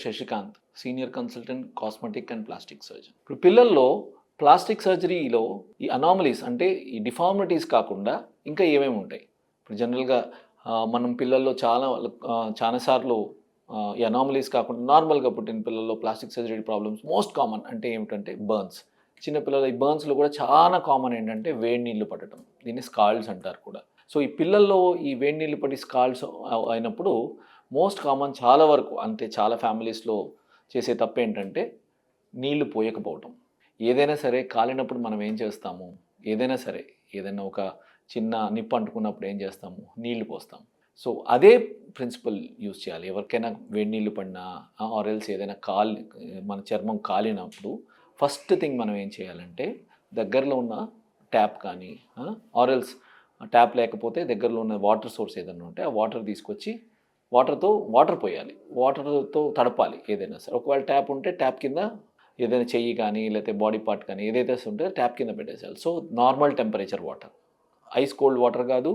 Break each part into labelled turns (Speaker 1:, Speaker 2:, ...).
Speaker 1: Sasikanth, senior consultant cosmetic and plastic surgeon. ఇప్పుడు పిల్లల్లో plastic సర్జరీలో ఈ అనామలీస్ అంటే ఈ డిఫార్మిటీస్ కాకుండా ఇంకా ఏమేమి ఉంటాయి? ఇప్పుడు జనరల్గా మనం పిల్లల్లో చాలాసార్లు ఈ అనామలీస్ కాకుండా నార్మల్గా పుట్టిన పిల్లల్లో plastic surgery problems most common అంటే ఏమిటంటే బర్న్స్. చిన్నపిల్లల ఈ బర్న్స్లో కూడా చాలా కామన్ ఏంటంటే వేడి నీళ్లు పడటం, దీన్ని స్కాల్డ్స్ అంటారు కూడా. సో ఈ పిల్లల్లో ఈ వేడి నీళ్ళు పడి స్కాల్డ్స్ అయినప్పుడు మోస్ట్ కామన్ చాలా వరకు అంటే చాలా ఫ్యామిలీస్లో చేసే తప్పు ఏంటంటే నీళ్లు పోయకపోవటం. ఏదైనా సరే కాలినప్పుడు మనం ఏం చేస్తాము, ఏదైనా ఒక చిన్న నిప్పు అంటుకున్నప్పుడు ఏం చేస్తాము, నీళ్లు పోస్తాం. సో అదే ప్రిన్సిపల్ యూజ్ చేయాలి. ఎవరికైనా వేడి నీళ్ళు పడినా ఆరెల్స్ ఏదైనా మన చర్మం కాలినప్పుడు ఫస్ట్ థింగ్ మనం ఏం చేయాలంటే దగ్గరలో ఉన్న ట్యాప్ కానీ ఆరెల్స్ ట్యాప్ లేకపోతే దగ్గరలో ఉన్న వాటర్ సోర్స్ ఏదైనా ఉంటే ఆ వాటర్ తీసుకొచ్చి వాటర్ పోయాలి, వాటర్తో తడపాలి ఏదైనా సరే. ఒకవేళ ట్యాప్ ఉంటే ట్యాప్ కింద ఏదైనా చెయ్యి కానీ లేకపోతే బాడీ పార్ట్ కానీ ఏదైతే ఉంటే ట్యాప్ కింద పెట్టేసేయాలి. So normal temperature water, ice cold water కాదు,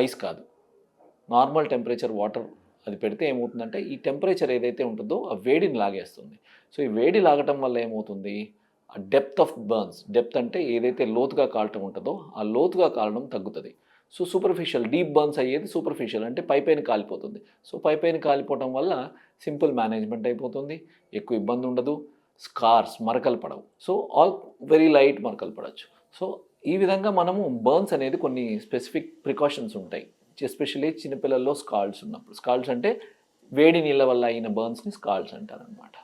Speaker 1: ఐస్ కాదు, నార్మల్ టెంపరేచర్ వాటర్ అది పెడితే ఏమవుతుందంటే ఈ టెంపరేచర్ ఏదైతే ఉంటుందో ఆ వేడిని లాగేస్తుంది. సో ఈ వేడి లాగటం వల్ల ఏమవుతుంది, ఆ డెప్త్ ఆఫ్ బర్న్స్, డెప్త్ అంటే ఏదైతే లోతుగా కాలటం ఉంటుందో ఆ లోతుగా కాలడం తగ్గుతుంది. సో సూపర్ఫిషియల్ డీప్ బర్న్స్ అయ్యేది సూపర్ఫిషియల్ అంటే పైపైన కాలిపోతుంది. సో పైపైన కాలిపోవటం వల్ల సింపుల్ మేనేజ్మెంట్ అయిపోతుంది, ఎక్కువ ఇబ్బంది ఉండదు, స్కార్స్ మరకలు పడవు. సో ఆల్ వెరీ లైట్ మరకలు పడవచ్చు. సో ఈ విధంగా మనము బర్న్స్ అనేది కొన్ని స్పెసిఫిక్ ప్రికాషన్స్ ఉంటాయి, ఎస్పెషల్లీ చిన్నపిల్లల్లో స్కాల్డ్స్ ఉన్నప్పుడు. స్కాల్డ్స్ అంటే వేడి నీళ్ళ వల్ల అయిన బర్న్స్ని స్కాల్డ్స్ అంటారనమాట.